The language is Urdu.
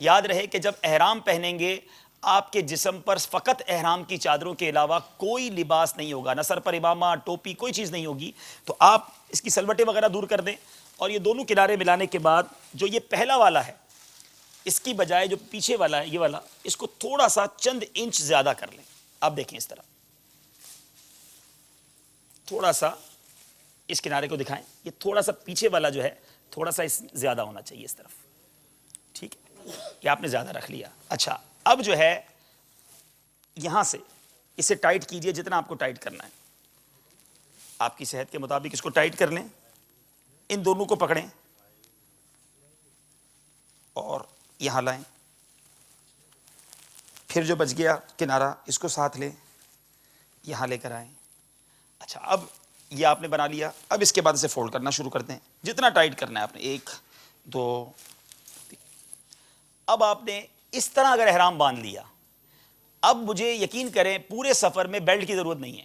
یاد رہے کہ جب احرام پہنیں گے آپ کے جسم پر فقط احرام کی چادروں کے علاوہ کوئی لباس نہیں ہوگا، نہ سر پر امامہ، ٹوپی، کوئی چیز نہیں ہوگی. تو آپ اس کی سلوٹیں وغیرہ دور کر دیں، اور یہ دونوں کنارے ملانے کے بعد جو یہ پہلا والا ہے اس کی بجائے جو پیچھے والا ہے یہ والا، اس کو تھوڑا سا چند انچ زیادہ کر لیں. آپ دیکھیں اس طرح تھوڑا سا اس کنارے کو دکھائیں، یہ تھوڑا سا پیچھے والا جو ہے تھوڑا سا زیادہ ہونا چاہیے اس طرف. ٹھیک ہے، یہ آپ نے زیادہ رکھ لیا. اچھا، اب جو ہے یہاں سے اسے ٹائٹ کیجئے جتنا آپ کو ٹائٹ کرنا ہے. آپ کی صحت کے مطابق اس کو ٹائٹ کر لیں. ان دونوں کو پکڑیں اور یہاں لائیں. پھر جو بچ گیا کنارہ اس کو ساتھ لیں، یہاں لے کر آئیں. اچھا، اب یہ آپ نے بنا لیا. اب اس کے بعد اسے فولڈ کرنا شروع کر دیں جتنا ٹائٹ کرنا ہے آپ نے. 1 2. اب آپ نے اس طرح اگر احرام باندھ لیا، اب مجھے یقین کریں پورے سفر میں بیلٹ کی ضرورت نہیں ہے.